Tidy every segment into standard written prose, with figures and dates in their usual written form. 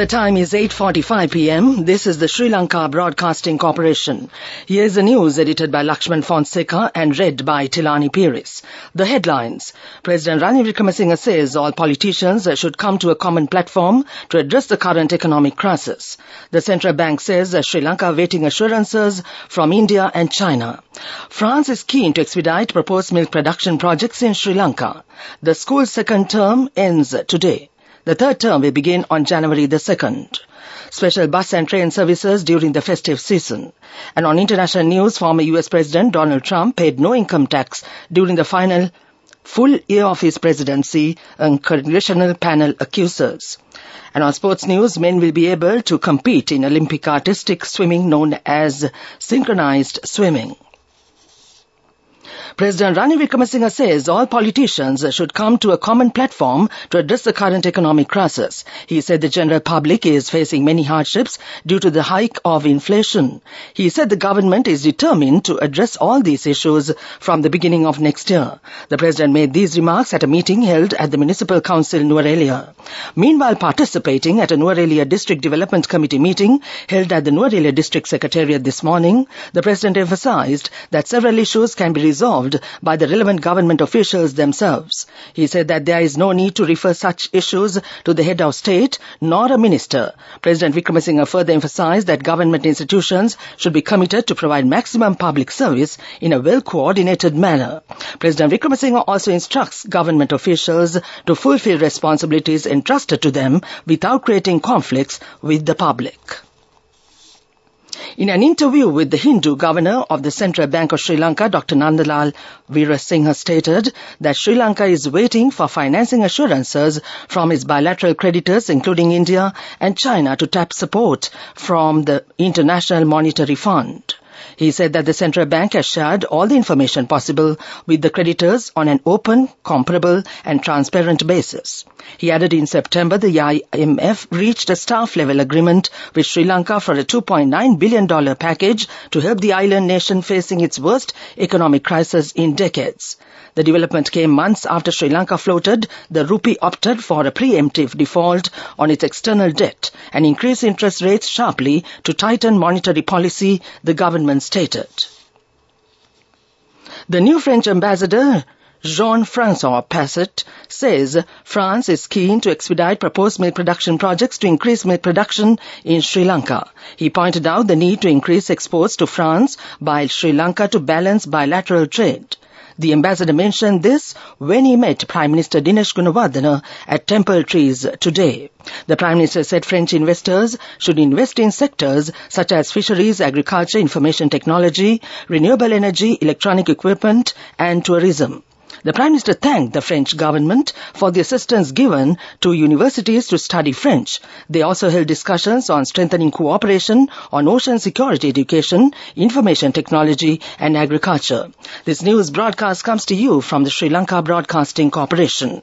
The time is 8:45 p.m. This is the Sri Lanka Broadcasting Corporation. Here is the news edited by Lakshman Fonseca and read by Tilani Piris. The headlines. President Ranil Wickremesinghe says all politicians should come to a common platform to address the current economic crisis. The central bank says Sri Lanka awaiting assurances from India and China. France is keen to expedite proposed milk production projects in Sri Lanka. The school's second term ends today. The third term will begin on January the 2nd. Special bus and train services during the festive season. And on international news, former US President Donald Trump paid no income tax during the final full year of his presidency, a congressional panel accuses. And on sports news, men will be able to compete in Olympic artistic swimming known as synchronized swimming. President Ranil Wickremesinghe says all politicians should come to a common platform to address the current economic crisis. He said the general public is facing many hardships due to the hike of inflation. He said the government is determined to address all these issues from the beginning of next year. The president made these remarks at a meeting held at the Municipal Council Nuwara. Meanwhile, participating at a Nuwara District Development Committee meeting held at the Nuwara District Secretariat this morning, the president emphasized that several issues can be resolved by the relevant government officials themselves. He said that there is no need to refer such issues to the head of state nor a minister. President Wickremesinghe further emphasized that government institutions should be committed to provide maximum public service in a well-coordinated manner. President Wickremesinghe also instructs government officials to fulfill responsibilities entrusted to them without creating conflicts with the public. In an interview with the Hindu governor of the Central Bank of Sri Lanka, Dr. Nandalal Veerasinghe stated that Sri Lanka is waiting for financing assurances from its bilateral creditors, including India and China, to tap support from the International Monetary Fund. He said that the central bank has shared all the information possible with the creditors on an open, comparable and transparent basis. He added in September the IMF reached a staff-level agreement with Sri Lanka for a $2.9 billion package to help the island nation facing its worst economic crisis in decades. The development came months after Sri Lanka floated the rupee opted for a preemptive default on its external debt and increased interest rates sharply to tighten monetary policy, the government stated. The new French ambassador, Jean-François Passet, says France is keen to expedite proposed milk production projects to increase milk production in Sri Lanka. He pointed out the need to increase exports to France by Sri Lanka to balance bilateral trade. The ambassador mentioned this when he met Prime Minister Dinesh Gunawardena at Temple Trees today. The Prime Minister said French investors should invest in sectors such as fisheries, agriculture, information technology, renewable energy, electronic equipment and tourism. The Prime Minister thanked the French government for the assistance given to universities to study French. They also held discussions on strengthening cooperation on ocean security education, information technology and agriculture. This news broadcast comes to you from the Sri Lanka Broadcasting Corporation.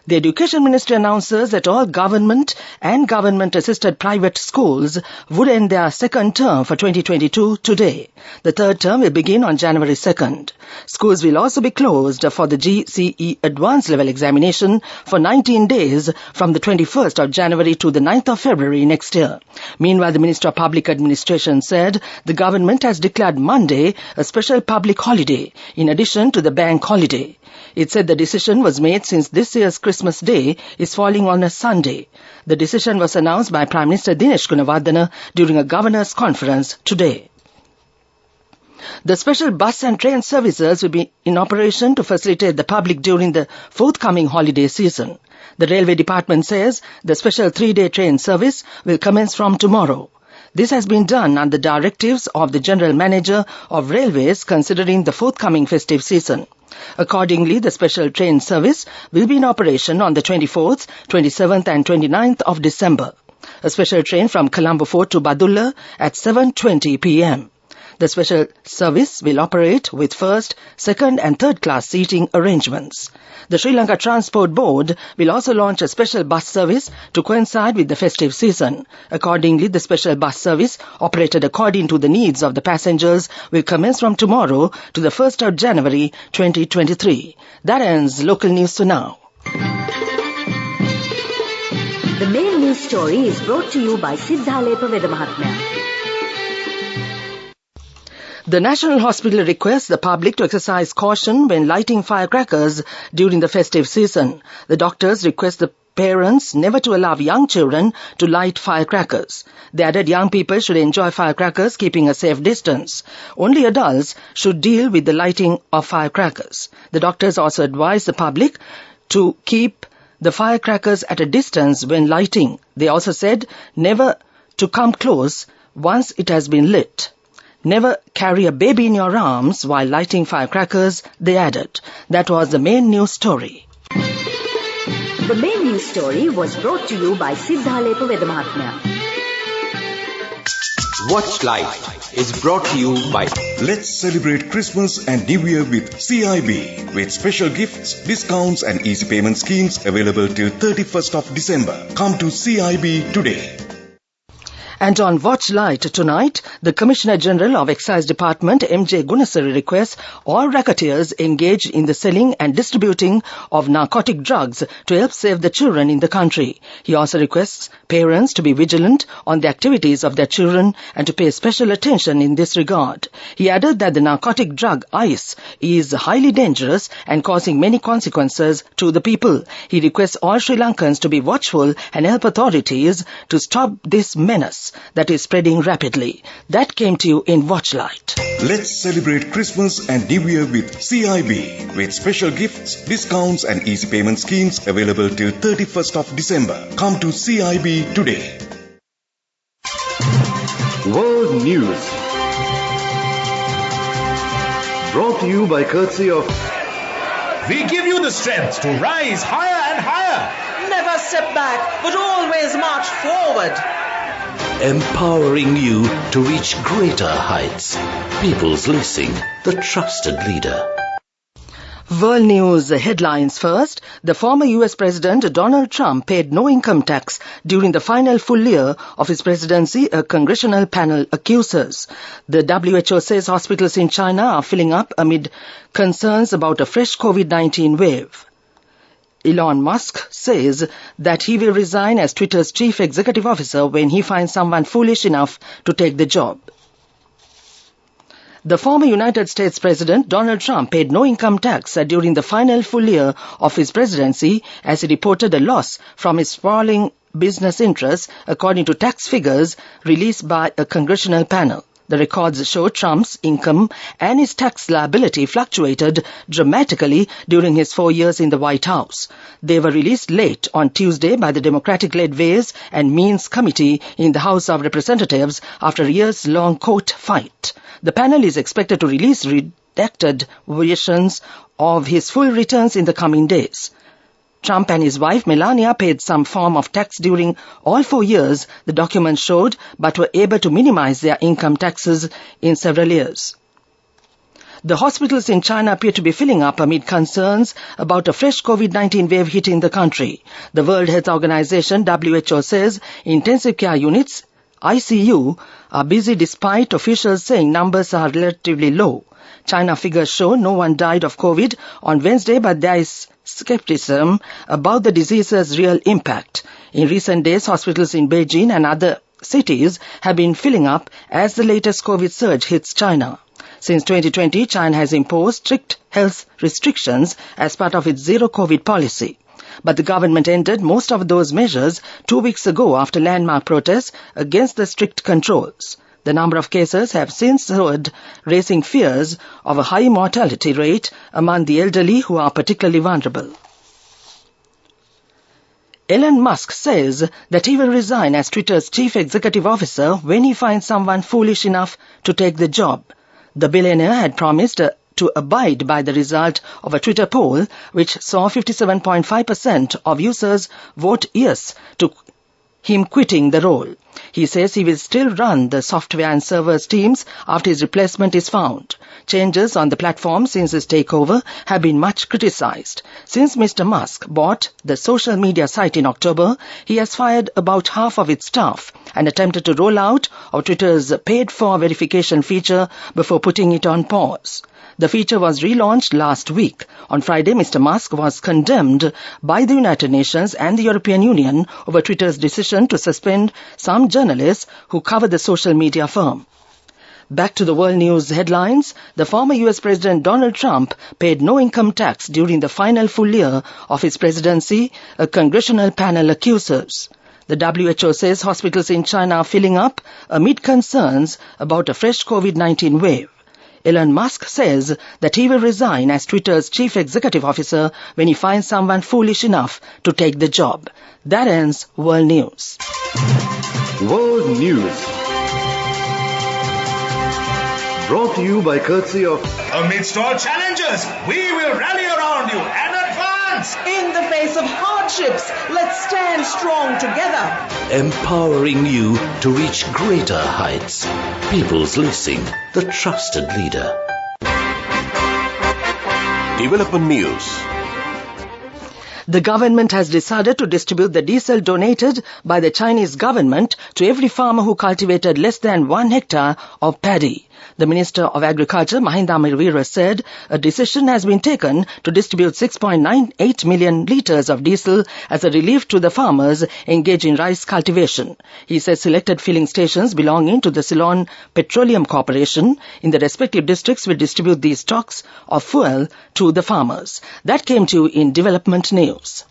The Education Ministry announces that all government and government-assisted private schools would end their second term for 2022 today. The third term will begin on January 2nd. Schools will also be closed for the GCE Advanced Level Examination for 19 days from the 21st of January to the 9th of February next year. Meanwhile, the Minister of Public Administration said the government has declared Monday a special public holiday in addition to the bank holiday. It said the decision was made since this year's Christmas Day is falling on a Sunday. The decision was announced by Prime Minister Dinesh Gunawardena during a governor's conference today. The special bus and train services will be in operation to facilitate the public during the forthcoming holiday season. The Railway Department says the special 3-day train service will commence from tomorrow. This has been done under directives of the General Manager of Railways considering the forthcoming festive season. Accordingly, the special train service will be in operation on the 24th, 27th and 29th of December. A special train from Colombo Fort to Badulla at 7:20 p.m. The special service will operate with first, second and third class seating arrangements. The Sri Lanka Transport Board will also launch a special bus service to coincide with the festive season. Accordingly, the special bus service, operated according to the needs of the passengers, will commence from tomorrow to the 1st of January 2023. That ends local news to now. The main news story is brought to you by Siddhalepa Vedamahatmya. The National Hospital requests the public to exercise caution when lighting firecrackers during the festive season. The doctors request the parents never to allow young children to light firecrackers. They added young people should enjoy firecrackers keeping a safe distance. Only adults should deal with the lighting of firecrackers. The doctors also advise the public to keep the firecrackers at a distance when lighting. They also said never to come close once it has been lit. Never carry a baby in your arms while lighting firecrackers, they added. That was the main news story. The main news story was brought to you by Siddhalepa Vedamahatmya. Watch Live is brought to you by Let's celebrate Christmas and New Year with CIB with special gifts, discounts and easy payment schemes available till 31st of December. Come to CIB today. And on Watch Light tonight, the Commissioner General of Excise Department, M.J. Gunasari, requests all racketeers engaged in the selling and distributing of narcotic drugs to help save the children in the country. He also requests parents to be vigilant on the activities of their children and to pay special attention in this regard. He added that the narcotic drug ice is highly dangerous and causing many consequences to the people. He requests all Sri Lankans to be watchful and help authorities to stop this menace that is spreading rapidly. That came to you in Watchlight. Let's celebrate Christmas and New Year with CIB with special gifts, discounts and easy payment schemes available till 31st of December. Come to CIB today. World News brought to you by courtesy of We give you the strength to rise higher and higher. Never step back, but always march forward. Empowering you to reach greater heights. People's Leasing, the trusted leader. World News headlines first. The former US President Donald Trump paid no income tax during the final full year of his presidency, a congressional panel accuses. The WHO says hospitals in China are filling up amid concerns about a fresh COVID-19 wave. Elon Musk says that he will resign as Twitter's chief executive officer when he finds someone foolish enough to take the job. The former United States President Donald Trump paid no income tax during the final full year of his presidency as he reported a loss from his sprawling business interests, according to tax figures released by a congressional panel. The records show Trump's income and his tax liability fluctuated dramatically during his 4 years in the White House. They were released late on Tuesday by the Democratic-led Ways and Means Committee in the House of Representatives after a years-long court fight. The panel is expected to release redacted versions of his full returns in the coming days. Trump and his wife Melania paid some form of tax during all 4 years, the document showed, but were able to minimize their income taxes in several years. The hospitals in China appear to be filling up amid concerns about a fresh COVID-19 wave hitting the country. The World Health Organization, WHO, says intensive care units, ICU, are busy despite officials saying numbers are relatively low. China figures show no one died of COVID on Wednesday, but there is skepticism about the disease's real impact. In recent days, hospitals in Beijing and other cities have been filling up as the latest COVID surge hits China. Since 2020, China has imposed strict health restrictions as part of its zero-COVID policy. But the government ended most of those measures 2 weeks ago after landmark protests against the strict controls. The number of cases have since soared, raising fears of a high mortality rate among the elderly who are particularly vulnerable. Elon Musk says that he will resign as Twitter's chief executive officer when he finds someone foolish enough to take the job. The billionaire had promised to abide by the result of a Twitter poll, which saw 57.5% of users vote yes to him quitting the role. He says he will still run the software and servers teams after his replacement is found. Changes on the platform since his takeover have been much criticized. Since Mr. Musk bought the social media site in October, he has fired about half of its staff and attempted to roll out of Twitter's paid-for verification feature before putting it on pause. The feature was relaunched last week. On Friday, Mr. Musk was condemned by the United Nations and the European Union over Twitter's decision to suspend some journalists who cover the social media firm. Back to the world news headlines. The former US President Donald Trump paid no income tax during the final full year of his presidency, a congressional panel accuses. The WHO says hospitals in China are filling up amid concerns about a fresh COVID-19 wave. Elon Musk says that he will resign as Twitter's chief executive officer when he finds someone foolish enough to take the job. That ends World News. World News. Brought to you by courtesy of... Amidst all challenges, we will rally around you and advance. In the face of hardships, let's stand strong together. Empowering you to reach greater heights. People's Leasing, the trusted leader. Development News. The government has decided to distribute the diesel donated by the Chinese government to every farmer who cultivated less than 1 hectare of paddy. The Minister of Agriculture, Mahinda Amirweera, said a decision has been taken to distribute 6.98 million litres of diesel as a relief to the farmers engaged in rice cultivation. He said selected filling stations belonging to the Ceylon Petroleum Corporation in the respective districts will distribute these stocks of fuel to the farmers. That came to you in Development News.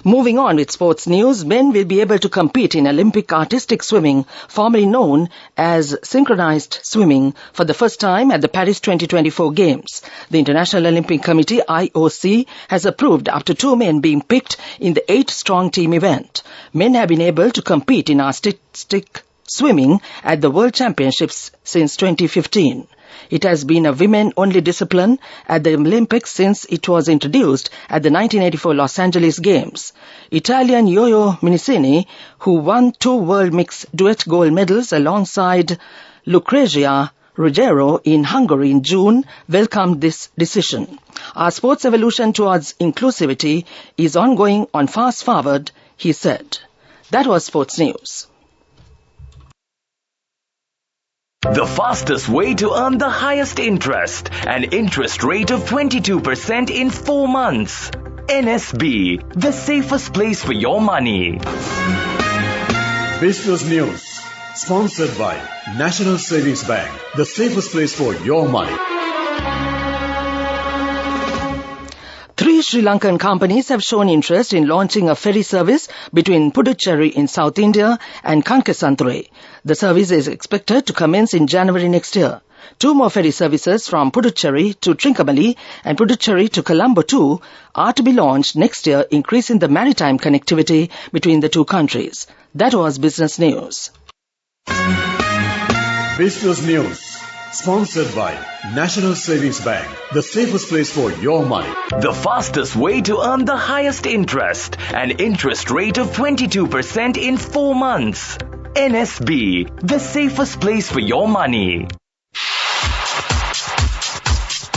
Moving on with sports news, men will be able to compete in Olympic artistic swimming, formerly known as synchronized swimming, for the first time at the Paris 2024 Games. The International Olympic Committee, IOC, has approved up to 2 men being picked in the 8-strong team event. Men have been able to compete in artistic swimming at the World Championships since 2015. It has been a women-only discipline at the Olympics since it was introduced at the 1984 Los Angeles Games. Italian Yo-Yo Minicini, who won 2 World Mixed Duet gold medals alongside Lucrezia Ruggiero in Hungary in June, welcomed this decision. Our sports evolution towards inclusivity is ongoing on fast forward, he said. That was sports news. The fastest way to earn the highest interest, an interest rate of 22% in 4 months. NSB, the safest place for your money. Business News. Sponsored by National Savings Bank, the safest place for your money. 3 Sri Lankan companies have shown interest in launching a ferry service between Puducherry in South India and Kankesanthurei. The service is expected to commence in January next year. 2 more ferry services from Puducherry to Trincomalee and Puducherry to Colombo too are to be launched next year, increasing the maritime connectivity between the 2 countries. That was Business News. Business News. Sponsored by National Savings Bank, the safest place for your money. The fastest way to earn the highest interest, an interest rate of 22% in 4 months. NSB, the safest place for your money.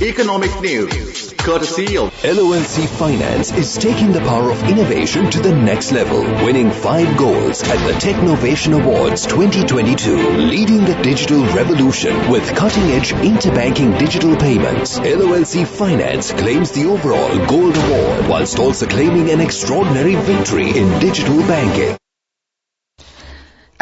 Economic News, courtesy of LONC Finance is taking the power of innovation to the next level, winning 5 golds at the Technovation Awards 2022, leading the digital revolution with cutting-edge interbanking digital payments. LONC Finance claims the overall gold award whilst also claiming an extraordinary victory in digital banking.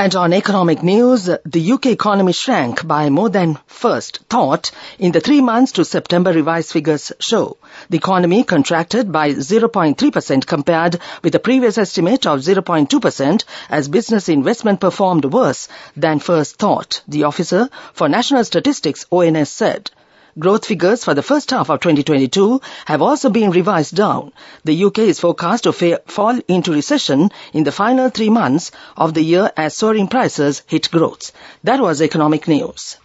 And on economic news, the UK economy shrank by more than first thought in the 3 months to September revised figures show. The economy contracted by 0.3% compared with the previous estimate of 0.2% as business investment performed worse than first thought, the Officer for National Statistics, ONS, said. Growth figures for the first half of 2022 have also been revised down. The UK is forecast to fall into recession in the final 3 months of the year as soaring prices hit growth. That was economic news.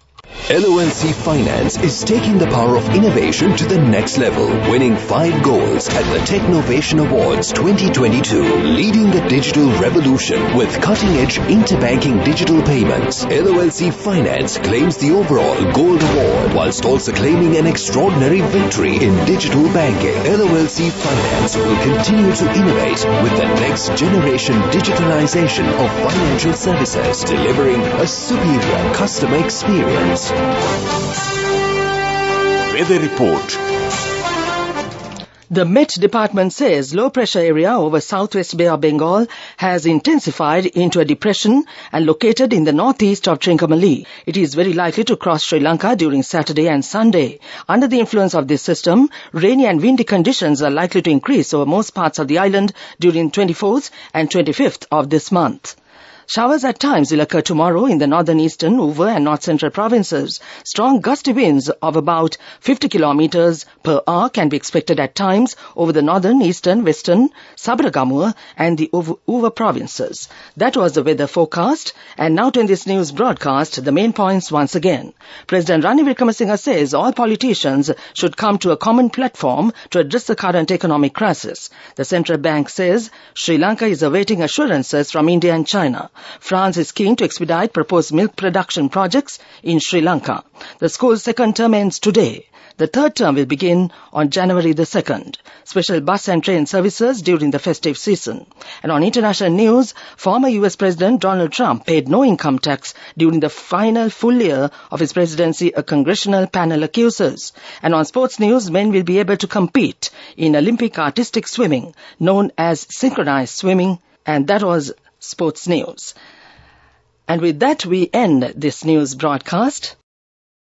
LONC Finance is taking the power of innovation to the next level, winning 5 golds at the Technovation Awards 2022, leading the digital revolution with cutting-edge interbanking digital payments. LONC Finance claims the overall gold award whilst also claiming an extraordinary victory in digital banking. LONC Finance will continue to innovate with the next generation digitalization of financial services, delivering a superior customer experience. Weather report. The Met Department says low-pressure area over southwest Bay of Bengal has intensified into a depression and located in the northeast of Trincomalee. It is very likely to cross Sri Lanka during Saturday and Sunday. Under the influence of this system, rainy and windy conditions are likely to increase over most parts of the island during 24th and 25th of this month. Showers at times will occur tomorrow in the northern eastern, Uva and north central provinces. Strong gusty winds of about 50 kilometers per hour can be expected at times over the northern, eastern, western, Sabragamur and the Uva provinces. That was the weather forecast. And now to end this news broadcast, the main points once again. President Ranil Wickremesinghe says all politicians should come to a common platform to address the current economic crisis. The central bank says Sri Lanka is awaiting assurances from India and China. France is keen to expedite proposed milk production projects in Sri Lanka. The school's second term ends today. The third term will begin on January the 2nd. Special bus and train services during the festive season. And on international news, former US President Donald Trump paid no income tax during the final full year of his presidency, a congressional panel accuses. And on sports news, men will be able to compete in Olympic artistic swimming, known as synchronized swimming. And that was sports news. And with that, we end this news broadcast.